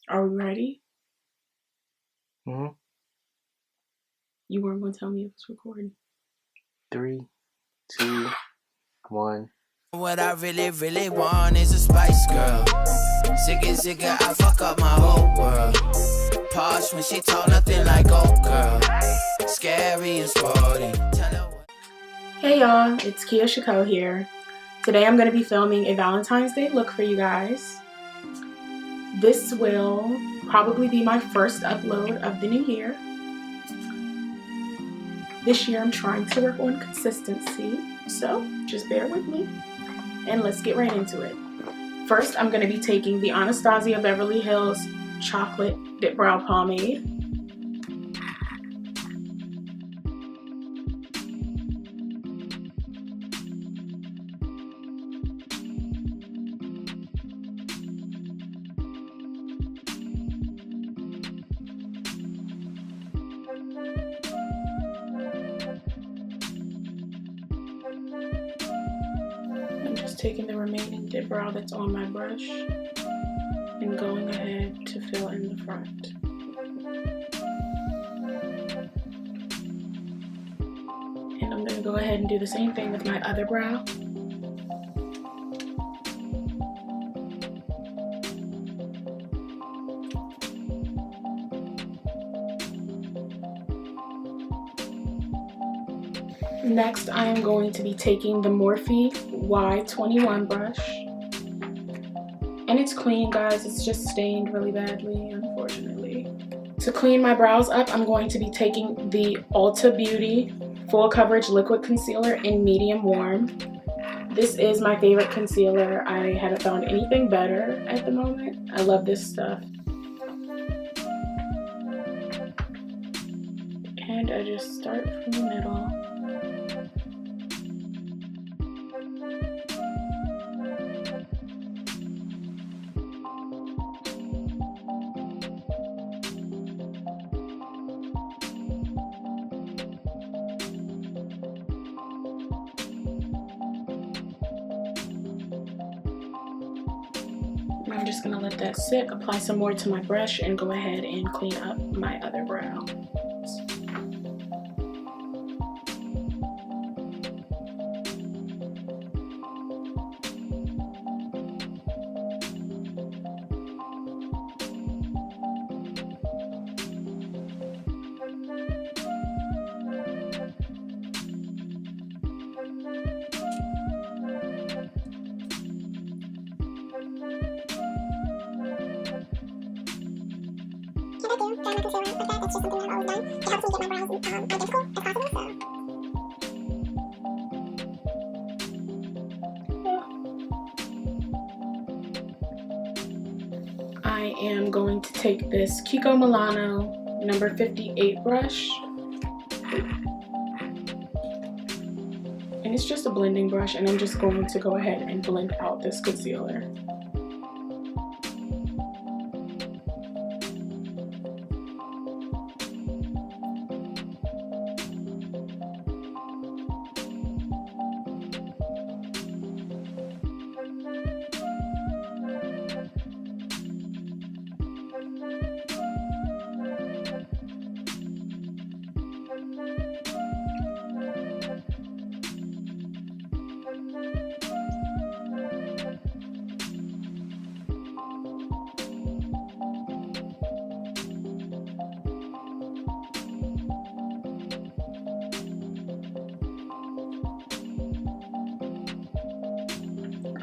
Are we ready? Mm-hmm. You weren't going to tell me it was recording. 3, 2, 1. What I really want is a Spice Girl. Zigga, I fuck up my whole world. Posh when she talk, nothing like old girl. Scary and sporty. Hey y'all, it's Nicole here. Today I'm going to be filming a Valentine's Day look for you guys. This will probably be my first upload of the new year. This year I'm trying to work on consistency, so just bear with me and let's get right into it. First, I'm going to be taking the Anastasia Beverly Hills Chocolate Dipbrow Pomade. I'm just taking the remaining Dipbrow that's on my brush and going ahead to fill in the front. And I'm going to go ahead and do the same thing with my other brow. Next, I am going to be taking the Morphe Y21 brush. And it's clean, guys. It's just stained really badly, unfortunately. To clean my brows up, I'm going to be taking the Ulta Beauty Full Coverage Liquid Concealer in Medium Warm. This is my favorite concealer. I haven't found anything better at the moment. I love this stuff. And I just start from the middle. I'm just gonna let that sit, apply some more to my brush, and go ahead and clean up my other brow. I am going to take this KIKO Milano number 58 brush, and it's just a blending brush, and I'm just going to go ahead and blend out this concealer.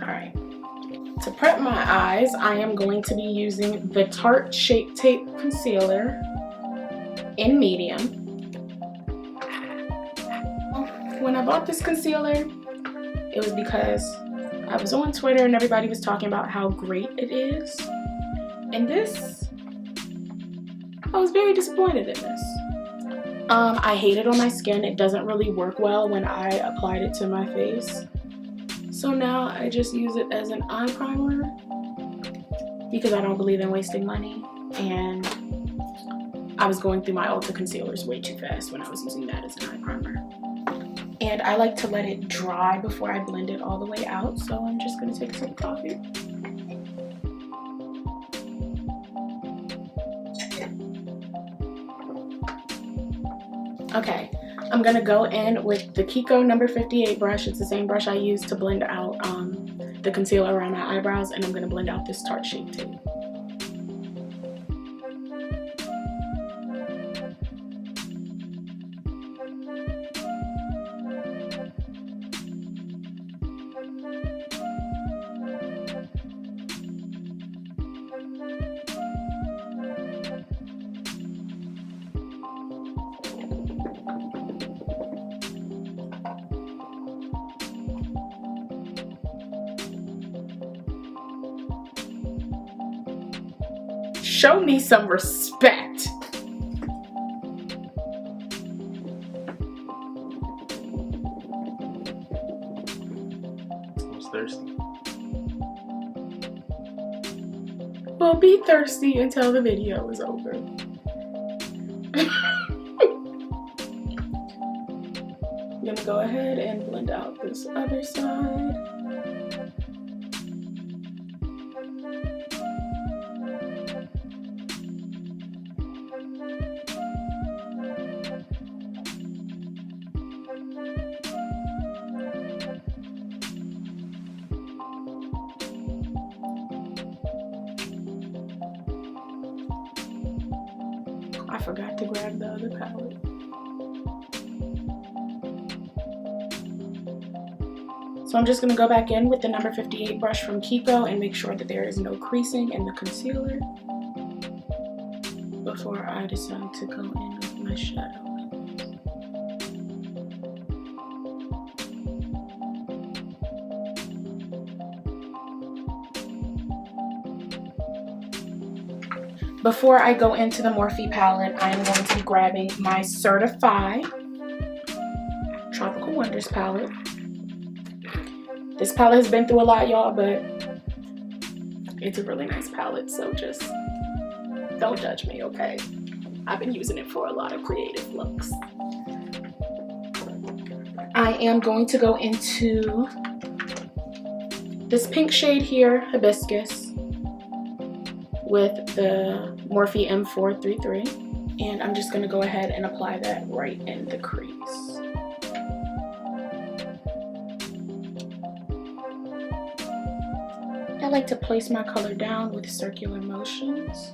Alright, to prep my eyes, I am going to be using the Tarte Shape Tape Concealer in medium. When I bought this concealer, it was because I was on Twitter and everybody was talking about how great it is. And this, I was very disappointed in this. I hate it on my skin. It doesn't really work well when I applied it to my face. So now I just use it as an eye primer because I don't believe in wasting money, and I was going through my Ulta concealers way too fast when I was using that as an eye primer. And I like to let it dry before I blend it all the way out, so I'm just going to take a sip of coffee. Okay, I'm gonna go in with the KIKO number 58 brush. It's the same brush I used to blend out the concealer around my eyebrows, and I'm gonna blend out this Tarte Shape Tape. Show me some respect. I was thirsty. Well, be thirsty until the video is over. I'm gonna go ahead and blend out this other side. I forgot to grab the other palette. So I'm just going to go back in with the number 58 brush from KIKO and make sure that there is no creasing in the concealer before I decide to go in with my shadow. Before I go into the Morphe palette, I am going to be grabbing my Certifeye Tropical Wonders palette. This palette has been through a lot, y'all, but it's a really nice palette, so just don't judge me, okay? I've been using it for a lot of creative looks. I am going to go into this pink shade here, Hibiscus, with the Morphe M433, and I'm just going to go ahead and apply that right in the crease. I like to place my color down with circular motions,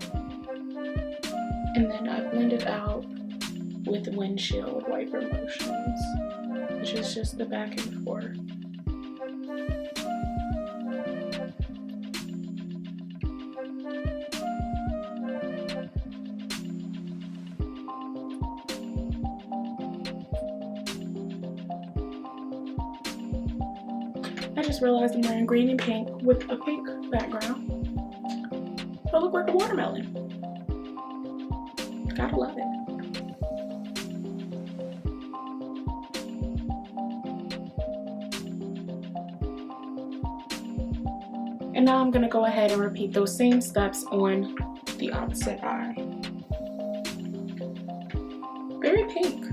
and then I blend it out with windshield wiper motions, which is just the back and forth. I just realized I'm wearing green and pink with a pink background. I look like a watermelon. Gotta love it. And now I'm gonna go ahead and repeat those same steps on the opposite eye. Very pink.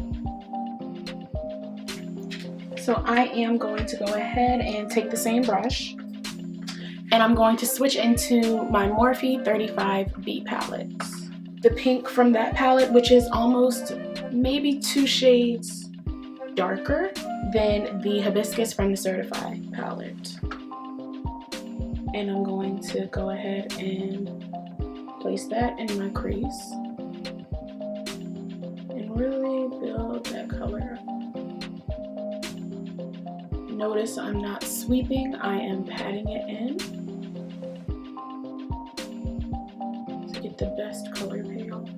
So I am going to go ahead and take the same brush, and I'm going to switch into my Morphe 35B palettes. The pink from that palette, which is almost maybe 2 shades darker than the Hibiscus from the Certifeye palette. And I'm going to go ahead and place that in my crease and really build that color up. Notice I'm not sweeping, I am patting it in to get the best color payoff.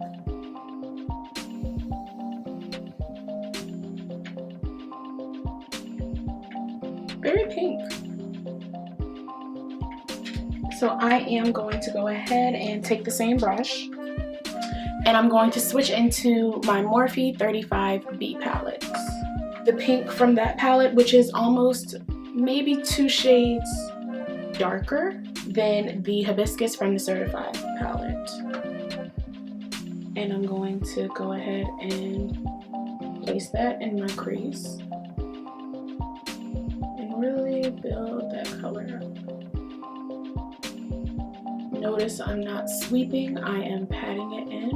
Very pink. So I am going to go ahead and take the same brush, and I'm going to switch into my Morphe 35B palettes. The pink from that palette, which is almost maybe 2 shades darker than the Hibiscus from the Certifeye palette. And I'm going to go ahead and place that in my crease and really build that color up. Notice I'm not sweeping, I am patting it in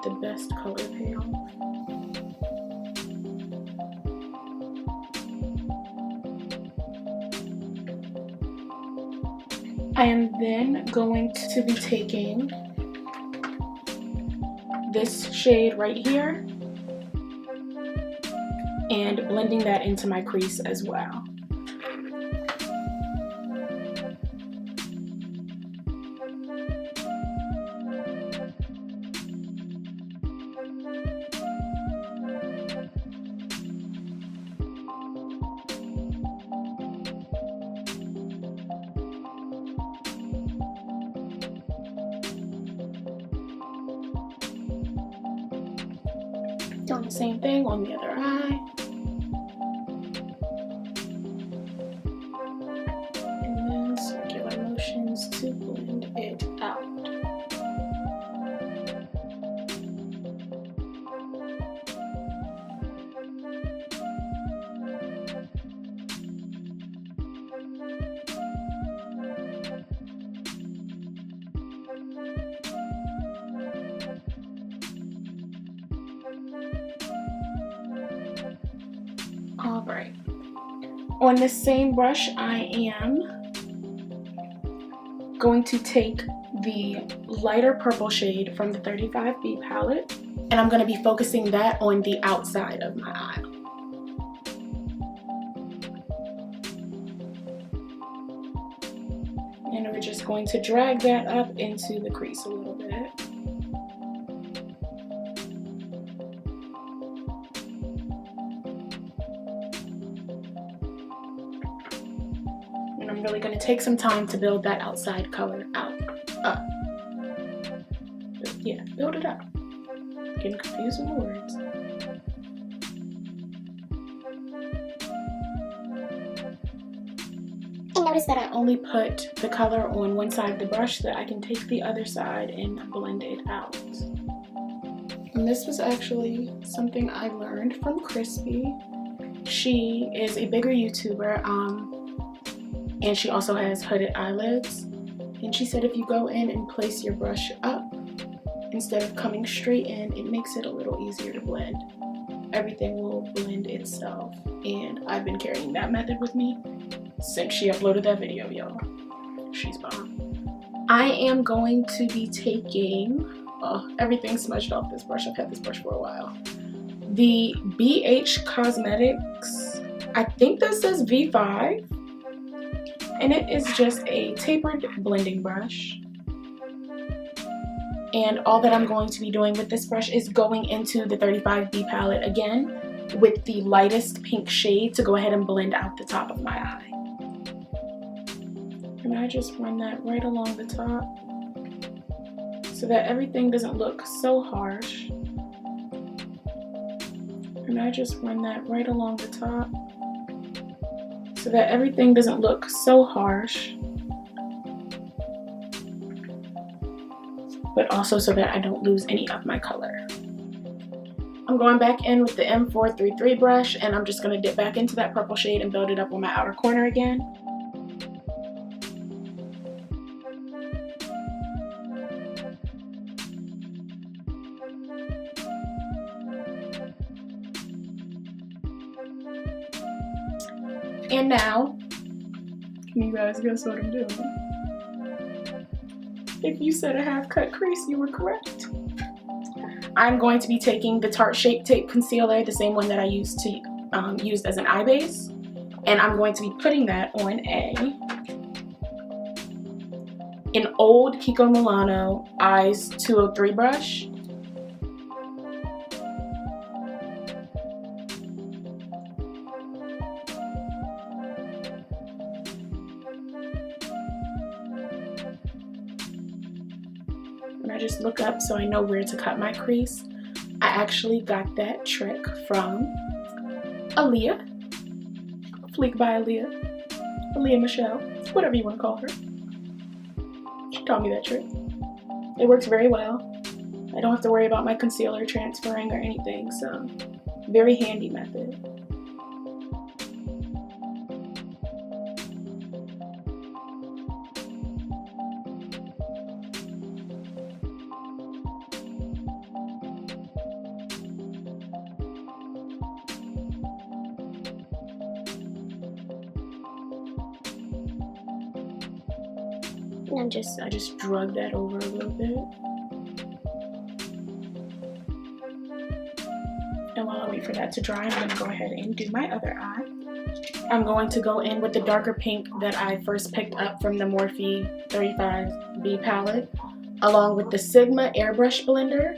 get the best color payoff. I am then going to be taking this shade right here and blending that into my crease as well. Doing the same thing on the other eye. And then circular motions to blend it out. Alright, on the same brush I am going to take the lighter purple shade from the 35B palette and I'm going to be focusing that on the outside of my eye. And we're just going to drag that up into the crease a little bit. I'm really going to take some time to build that outside color up. Yeah, build it up. Getting confused with the words. And notice that I only put the color on one side of the brush so that I can take the other side and blend it out. And this was actually something I learned from Crispy. She is a bigger YouTuber. And she also has hooded eyelids. And she said if you go in and place your brush up instead of coming straight in, it makes it a little easier to blend. Everything will blend itself. And I've been carrying that method with me since she uploaded that video, y'all. She's bomb. I am going to be taking, oh, everything smudged off this brush. I've had this brush for a while. The BH Cosmetics, I think this says V5. And it is just a tapered blending brush. And all that I'm going to be doing with this brush is going into the 35B palette again with the lightest pink shade to go ahead and blend out the top of my eye. And I just run that right along the top so that everything doesn't look so harsh. And I just run that right along the top so that everything doesn't look so harsh, but also so that I don't lose any of my color. I'm going back in with the M433 brush and I'm just going to dip back into that purple shade and build it up on my outer corner again. And now, can you guys guess what I'm doing? If you said a half cut crease, you were correct. I'm going to be taking the Tarte Shape Tape Concealer, the same one that I used as an eye base. And I'm going to be putting that on an old KIKO Milano Eyes 203 brush. I just look up so I know where to cut my crease. I actually got that trick from Aaliyah, Fleek by Aaliyah Michelle, whatever you want to call her. She taught me that trick. It works very well. I don't have to worry about my concealer transferring or anything, so very handy method. And I just drug that over a little bit. And while I wait for that to dry, I'm going to go ahead and do my other eye. I'm going to go in with the darker pink that I first picked up from the Morphe 35B palette, along with the Sigma airbrush blender,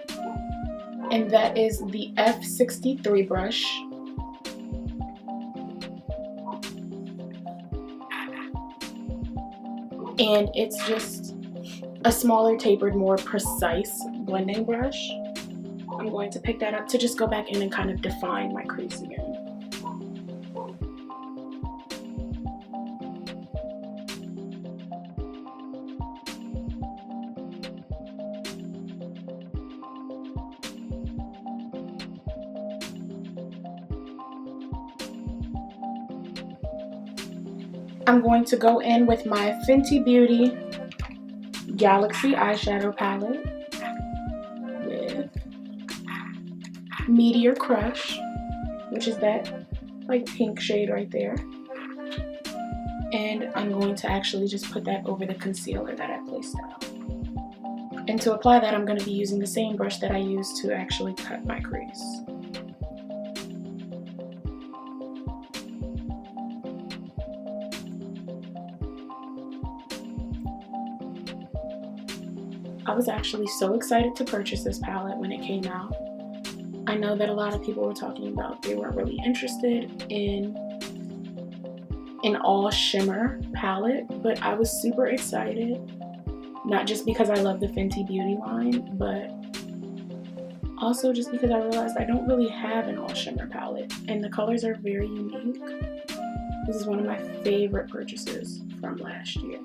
and that is the F63 brush. And it's just a smaller, tapered, more precise blending brush. I'm going to pick that up to just go back in and kind of define my crease again. I'm going to go in with my Fenty Beauty Galaxy eyeshadow palette with Meteor Crush, which is that like pink shade right there. And I'm going to actually just put that over the concealer that I placed out. And to apply that, I'm going to be using the same brush that I used to actually cut my crease. I was actually so excited to purchase this palette when it came out. I know that a lot of people were talking about they weren't really interested in an all shimmer palette, but I was super excited. Not just because I love the Fenty Beauty line, but also just because I realized I don't really have an all shimmer palette, and the colors are very unique. This is one of my favorite purchases from last year.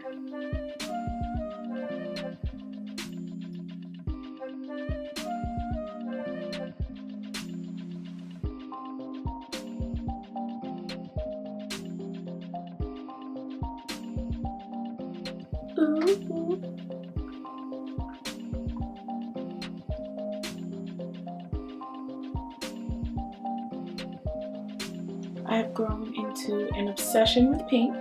Ooh. I have grown into an obsession with pink.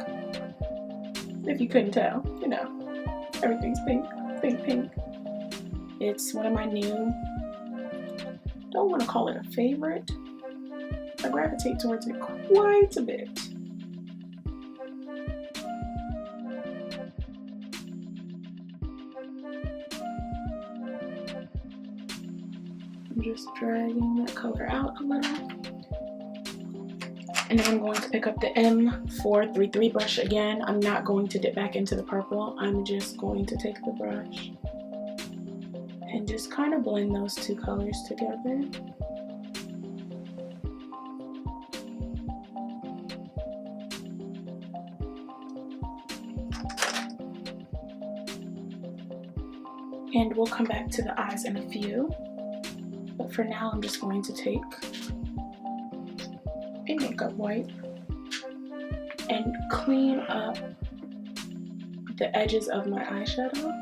If you couldn't tell, you know, everything's pink, pink, pink. It's one of my new, don't want to call it a favorite. I gravitate towards it quite a bit. I'm just dragging that color out a little. And then I'm going to pick up the M433 brush again. I'm not going to dip back into the purple. I'm just going to take the brush and just kind of blend those two colors together. And we'll come back to the eyes in a few. But for now, I'm just going to take a makeup wipe and clean up the edges of my eyeshadow.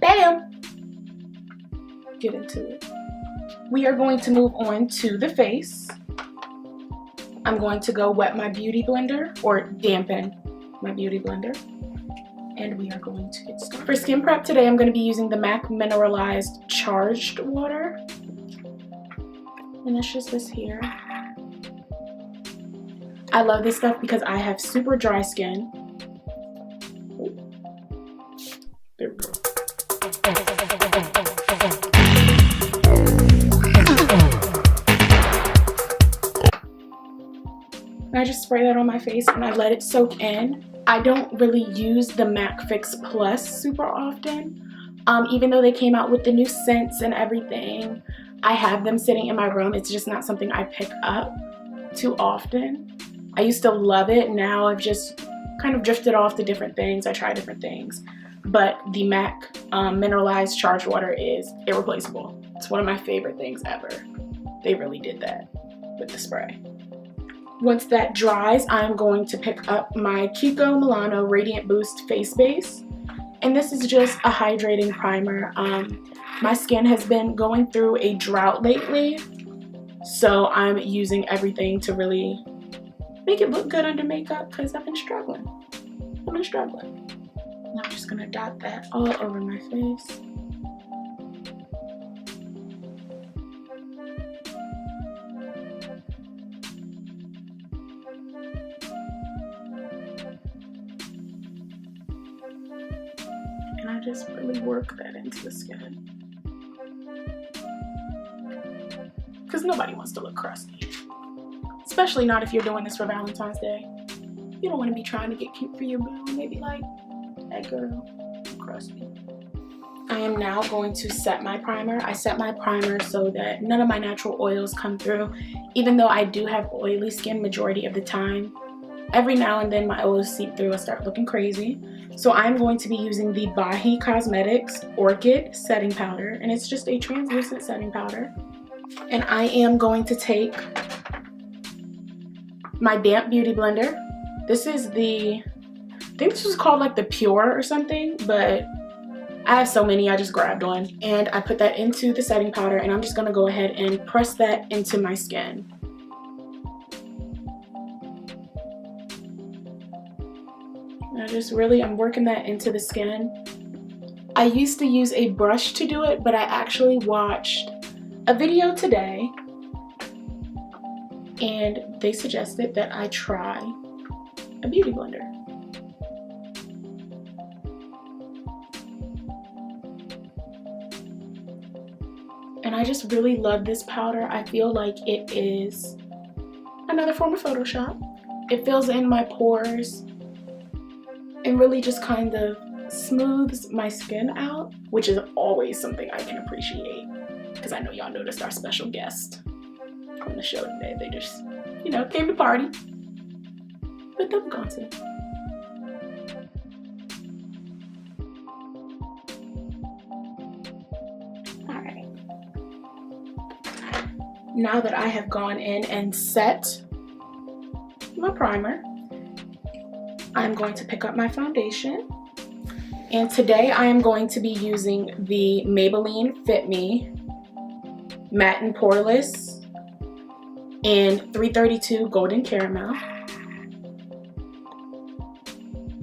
Bam! Get into it. We are going to move on to the face. I'm going to go wet my beauty blender, or dampen my beauty blender. And we are going to get started. For skin prep today, I'm going to be using the MAC Mineralized Charged Water. And it's just this here. I love this stuff because I have super dry skin. There we go. And I just spray that on my face and I let it soak in. I don't really use the MAC Fix Plus super often. Even though they came out with the new scents and everything, I have them sitting in my room. It's just not something I pick up too often. I used to love it. Now I've just kind of drifted off to different things. I try different things. But the MAC Mineralized Charged Water is irreplaceable. It's one of my favorite things ever. They really did that with the spray. Once that dries, I'm going to pick up my KIKO Milano Radiant Boost Face Base. And this is just a hydrating primer. My skin has been going through a drought lately, so I'm using everything to really make it look good under makeup because I've been struggling. And I'm just gonna dot that all over my face. And I just really work that into the skin. Because nobody wants to look crusty. Especially not if you're doing this for Valentine's Day. You don't want to be trying to get cute for your boo and they be like, hey girl, you're crusty. I am now going to set my primer. I set my primer so that none of my natural oils come through. Even though I do have oily skin majority of the time, every now and then my oils seep through and start looking crazy. So I'm going to be using the Bahi Cosmetics Orchid setting powder, and it's just a translucent setting powder. And I am going to take my damp beauty blender. This is the, I think this was called like the Pure or something, but I have so many, I just grabbed one. And I put that into the setting powder, and I'm just gonna go ahead and press that into my skin. I'm working that into the skin. I used to use a brush to do it, but I actually watched a video today and they suggested that I try a beauty blender. And I just really love this powder. I feel like it is another form of Photoshop. It fills in my pores and really just kind of smooths my skin out, which is always something I can appreciate, because I know y'all noticed our special guest on the show today. They just, you know, came to party, but they've gone to. Alright. Now that I have gone in and set my primer, I'm going to pick up my foundation. And today I am going to be using the Maybelline Fit Me Matte and Poreless in 332 Golden Caramel.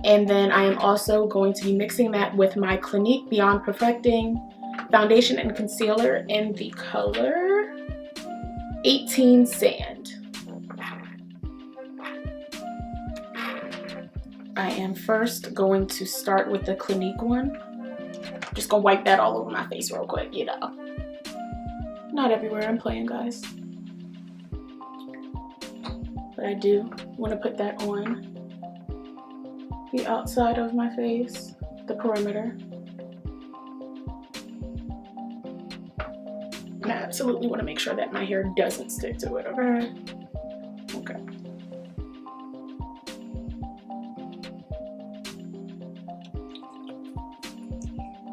And then I am also going to be mixing that with my Clinique Beyond Perfecting foundation and concealer in the color 18 Sand. I am first going to start with the Clinique one. Just gonna wipe that all over my face real quick, you know. Not everywhere, I'm playing, guys. But I do want to put that on the outside of my face, the perimeter. And I absolutely want to make sure that my hair doesn't stick to it, okay? Okay.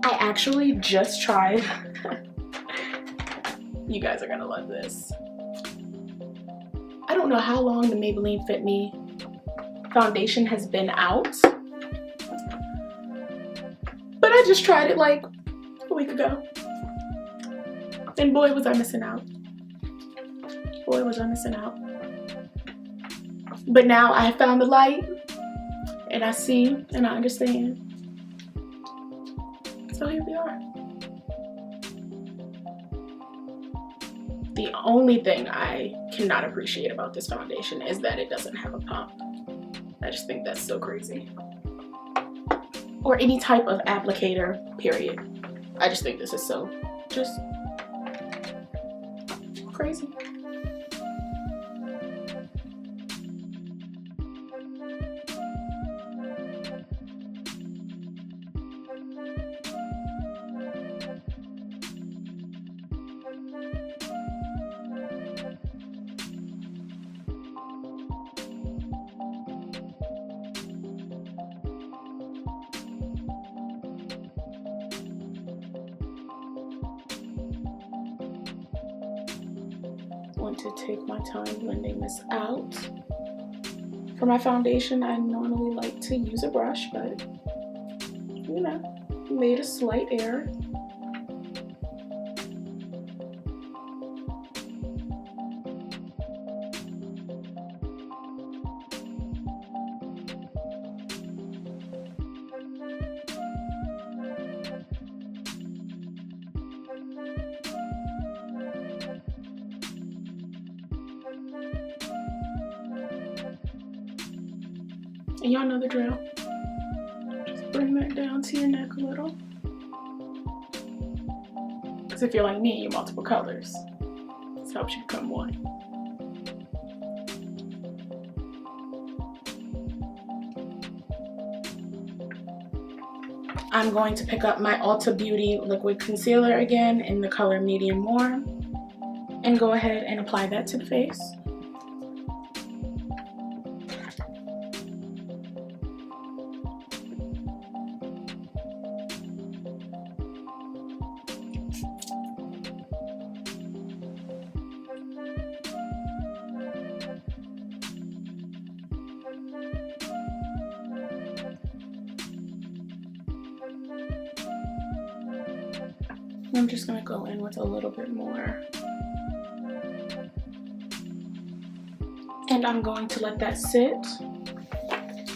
I actually just tried, you guys are gonna love this. I don't know how long the Maybelline Fit Me foundation has been out, but I just tried it like a week ago. And boy, was I missing out. Boy, was I missing out. But now I have found the light, and I see, and I understand. So here we are. The only thing I cannot appreciate about this foundation is that it doesn't have a pump. I just think that's so crazy. Or any type of applicator, period. I just think this is so just crazy. Want to take my time blending this out. For my foundation, I normally like to use a brush, but you know, made a slight error. And y'all know the drill. Just bring that down to your neck a little. Because if you're like me, you're multiple colors. This helps you become one. I'm going to pick up my Ulta Beauty Liquid Concealer again in the color Medium Warm and go ahead and apply that to the face. I'm just going to go in with a little bit more. And I'm going to let that sit.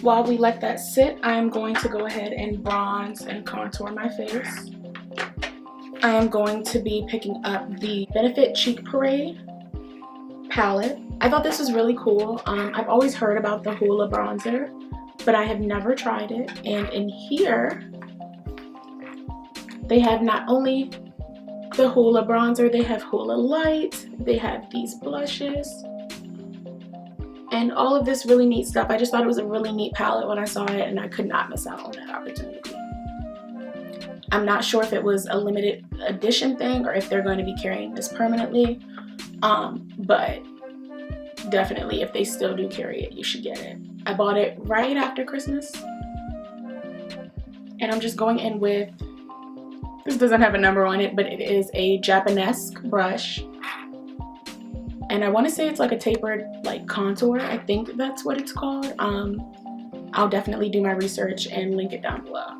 While we let that sit, I'm going to go ahead and bronze and contour my face. I am going to be picking up the Benefit Cheek Parade palette. I thought this was really cool. I've always heard about the Hoola bronzer, but I have never tried it. And in here, they have not only the Hoola bronzer, they have Hoola Light, they have these blushes, and all of this really neat stuff. I just thought it was a really neat palette when I saw it, and I could not miss out on that opportunity. I'm not sure if it was a limited edition thing or if they're going to be carrying this permanently, but definitely if they still do carry it, you should get it. I bought it right after Christmas, and I'm just going in with, this doesn't have a number on it, but it is a Japanesque brush. And I want to say it's like a tapered like contour. I think that's what it's called. I'll definitely do my research and link it down below.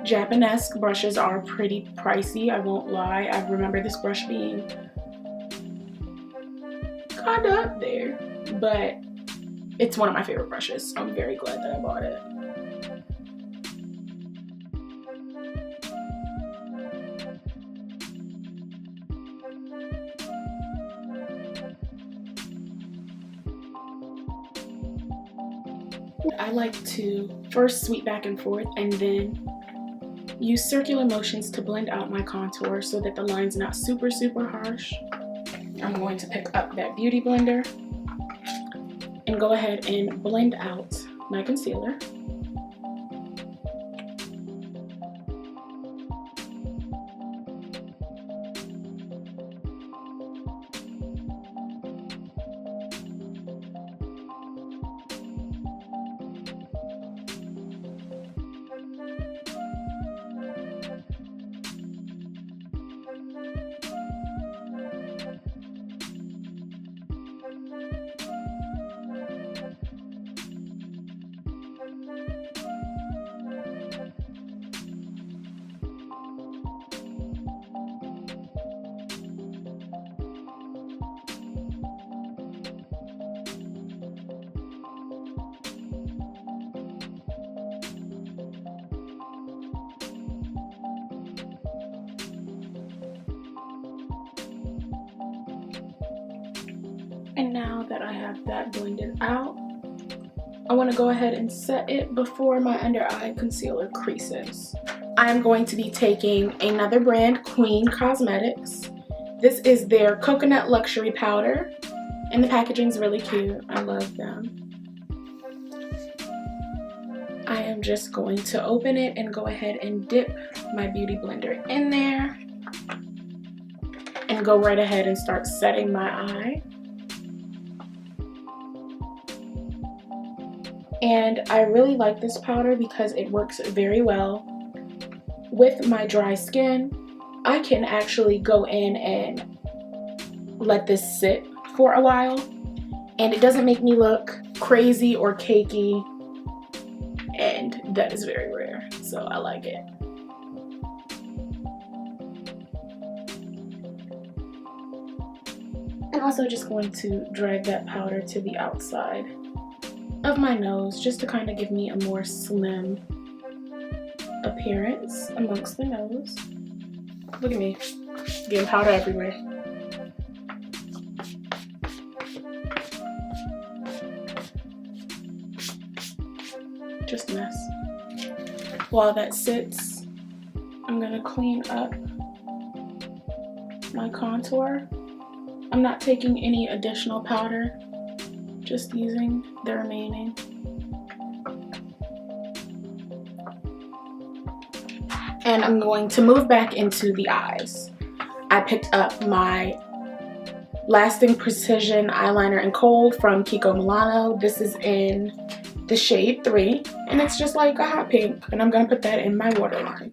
Japanesque brushes are pretty pricey, I won't lie. I remember this brush being kind of up there, but it's one of my favorite brushes, so I'm very glad that I bought it. I like to first sweep back and forth and then use circular motions to blend out my contour so that the line's not super harsh. I'm going to pick up that Beauty Blender and go ahead and blend out my concealer. And now that I have that blended out, I want to go ahead and set it before my under eye concealer creases. I am going to be taking another brand, Kween Cosmetics. This is their Coconut Luxury Powder, and the packaging is really cute. I love them. I am just going to open it and go ahead and dip my Beauty Blender in there and go right ahead and start setting my eye. And I really like this powder because it works very well with my dry skin. I can actually go in and let this sit for a while, and it doesn't make me look crazy or cakey, and that is very rare, so I like it. I'm also just going to drag that powder to the outside of my nose just to kind of give me a more slim appearance amongst the nose. Look at me, getting powder everywhere. just a mess. While that sits, I'm gonna clean up my contour. I'm not taking any additional powder, just using the remaining. And I'm going to move back into the eyes. I picked up my Lasting Precision eyeliner in Cold from KIKO Milano. This is in the shade 3, and it's just like a hot pink, and I'm gonna put that in my waterline.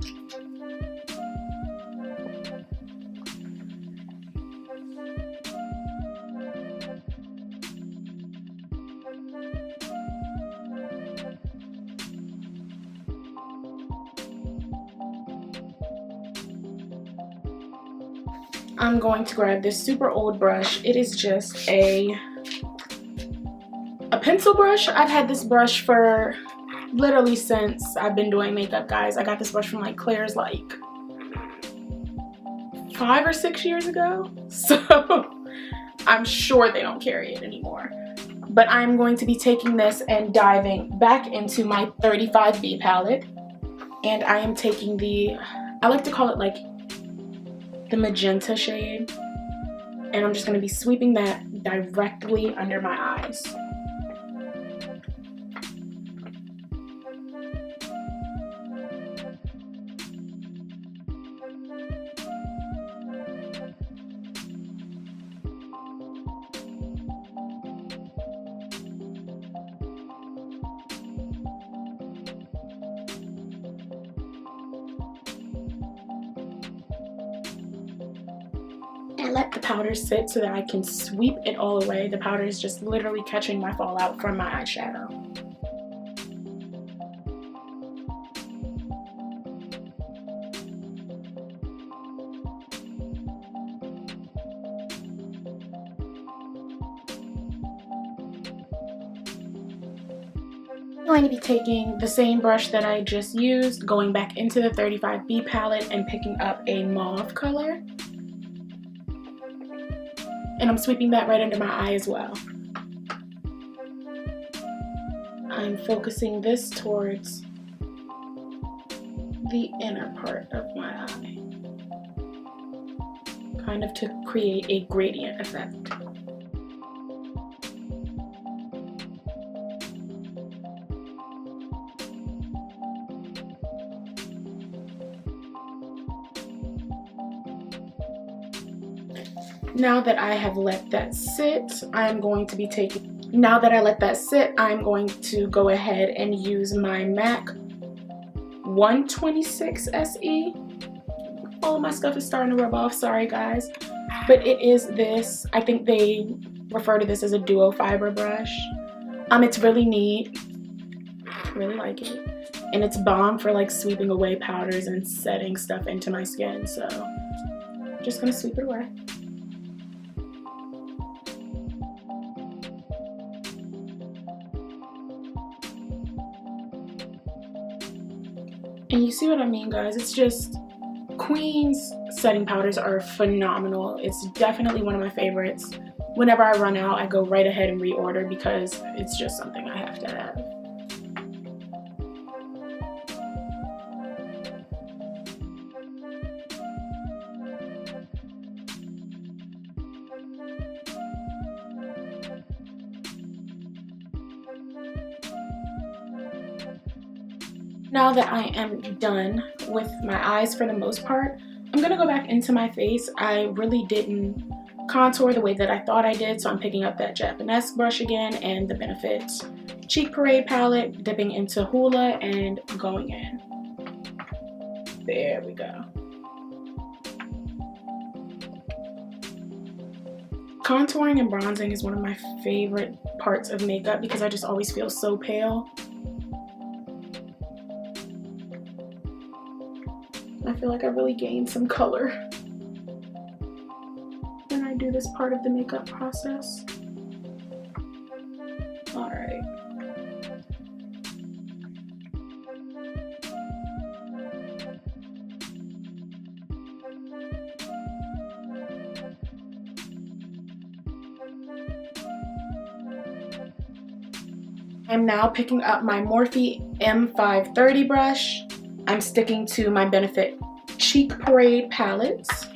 I'm going to grab this super old brush. It is just a pencil brush. I've had this brush for literally since I've been doing makeup, guys. I got this brush from like Claire's like 5 or 6 years ago. So I'm sure they don't carry it anymore. But I'm going to be taking this and diving back into my 35B palette. And I am taking the, I like to call it like the magenta shade, and I'm just going to be sweeping that directly under my eyes. And let the powder sit so that I can sweep it all away. The powder is just literally catching my fallout from my eyeshadow. I'm going to be taking the same brush that I just used, going back into the 35B palette and picking up a mauve color. And I'm sweeping that right under my eye as well. I'm focusing this towards the inner part of my eye, kind of to create a gradient effect. Now that I have let that sit, I'm going to be taking, now that I let that sit, I'm going to go ahead and use my MAC 126 SE. All of my stuff is starting to rub off, sorry guys. But it is this, I think they refer to this as a duo fiber brush. It's really neat, I really like it. And it's bomb for like sweeping away powders and setting stuff into my skin, so just gonna sweep it away. And you see what I mean, guys? It's just, Kween's setting powders are phenomenal. It's definitely one of my favorites. Whenever I run out, I go right ahead and reorder because it's just something I have to have. Now that I am done with my eyes for the most part, I'm gonna go back into my face. I really didn't contour the way that I thought I did, so I'm picking up that Japanese brush again and the Benefit Cheek Parade palette, dipping into Hoola and going in. There we go. Contouring and bronzing is one of my favorite parts of makeup because I just always feel so pale. I feel like I really gained some color when I do this part of the makeup process. Alright. I I'm now picking up my Morphe M530 brush. I'm sticking to my Benefit Cheek Parade palettes.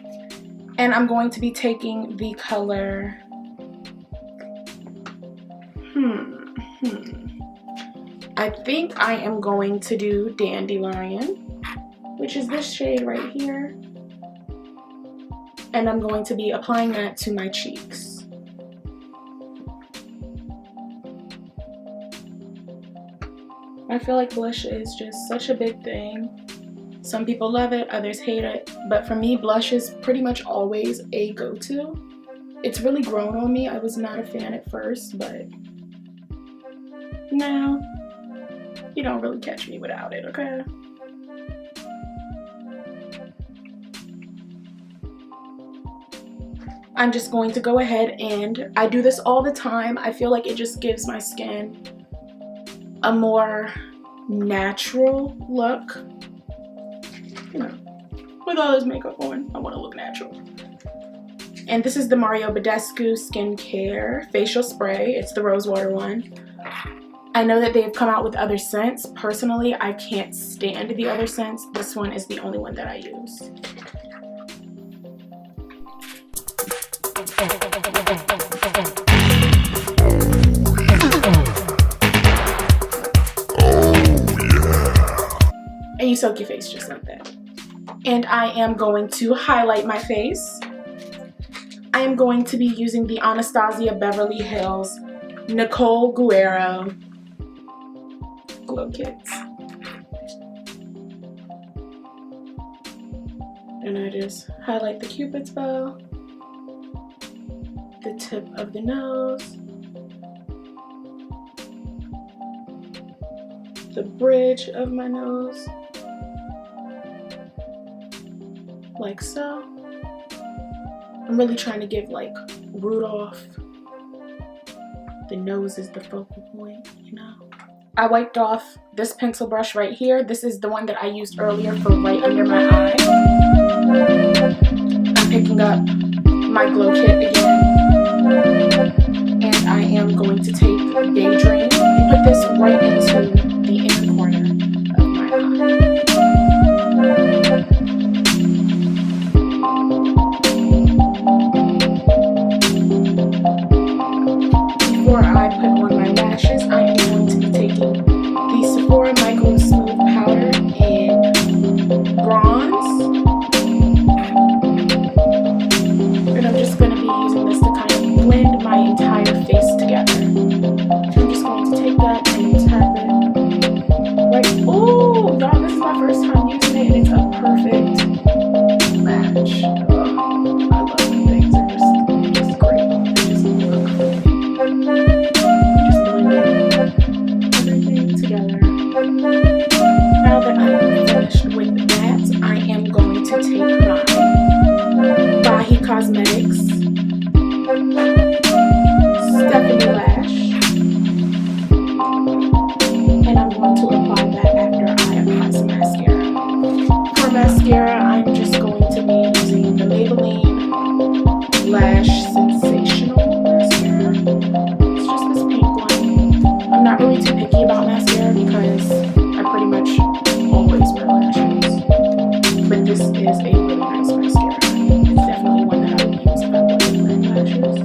And I'm going to be taking the color, I think I am going to do Dandelion, which is this shade right here. And I'm going to be applying that to my cheeks. I feel like blush is just such a big thing. Some people love it, others hate it, but for me, blush is pretty much always a go-to. It's really grown on me. I was not a fan at first, but now you don't really catch me without it, okay? I'm just going to go ahead and I do this all the time. I feel like it just gives my skin a more natural look. You know, with all this makeup on, I want to look natural. And this is the Mario Badescu Skincare Facial Spray. It's the Rosewater one. I know that they've come out with other scents. Personally, I can't stand the other scents. This one is the only one that I use. And you soak your face just like that. And I am going to highlight my face. I am going to be using the Anastasia Beverly Hills Nicole Guerriero Glow Kits. And I just highlight the Cupid's bow, the tip of the nose, the bridge of my nose, like so. I'm really trying to give like Rudolph. The nose is the focal point, you know. I wiped off this pencil brush right here. This is the one that I used earlier for right under my eye. I'm picking up my glow kit again. And I am going to take Daydream and put this right into the inner corner of my eye. Before I put on my lashes, I am going to be taking the Sephora Micro Smooth Powder in Bronze. And I'm just going to be using this to kind of blend my entire face together. So I'm just going to take that and tap it. Right. Oh, y'all, this is my first time using it and it's a perfect match. Oh, I love the things. They're just great. They just look pretty. Just blending everything together. Now that I am finished with that, I am going to take my Bahi Cosmetics Stephanie Lash, and I'm going to apply that after I apply some mascara. For mascara, I'm just going to be using the Maybelline Lash Sensational Mascara. It's just this pink one. I'm not really too picky about mascara because I pretty much always wear lashes. But this is a really nice mascara. It's definitely one that I would use if I wasn't wearing lashes.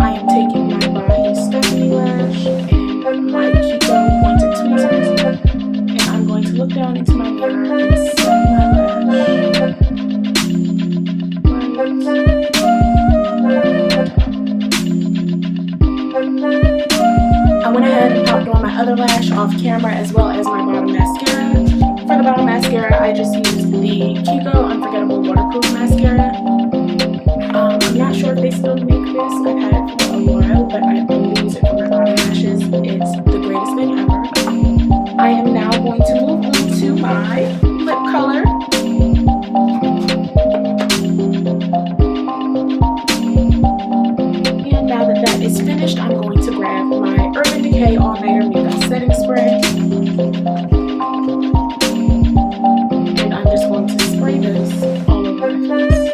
I am taking my Bahi Stephanie Lash and my KIKO pointed tweezers, and I'm going to look down into my mirror and set my lash. I went ahead and popped on my other lash off camera as well as my bottom mascara. For the bottom mascara, I just used the KIKO Unforgettable Waterproof Mascara. I'm not sure if they still make this. I've had it for a while, but I only use it for my bottom lashes. It's the greatest thing ever. I am now going to move on to my lip color. And now that that is finished, I'm going to grab my Urban Decay All Nighter Makeup Setting Spray. And I'm just going to spray this all over my face.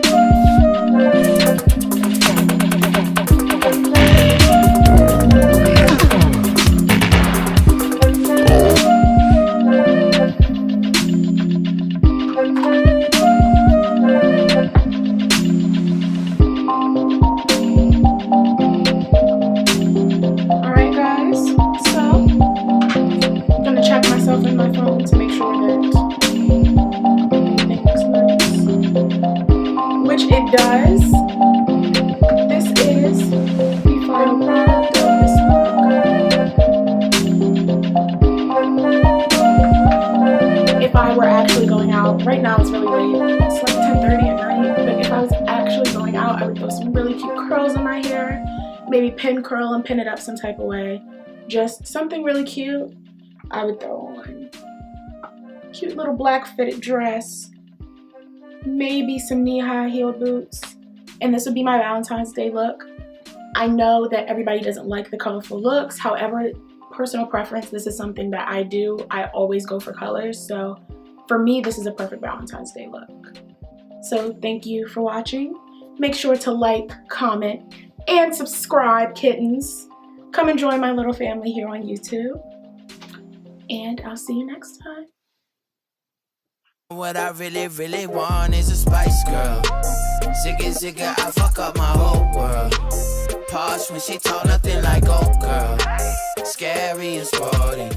now it's really late. It's like 10:30 at night. But if I was actually going out, I would throw some really cute curls in my hair. Maybe pin curl and pin it up some type of way. Just something really cute. I would throw on a cute little black fitted dress. Maybe some knee-high heeled boots. And this would be my Valentine's Day look. I know that everybody doesn't like the colorful looks. However, personal preference, this is something that I do. I always go for colors. So for me, this is a perfect Valentine's Day look. So thank you for watching. Make sure to like, comment, and subscribe, kittens. Come and join my little family here on YouTube. And I'll see you next time. What I really, really want is a spice girl. Zigga, I fuck up my whole world. Posh when she talk, nothing like old girl. Scary and sporty.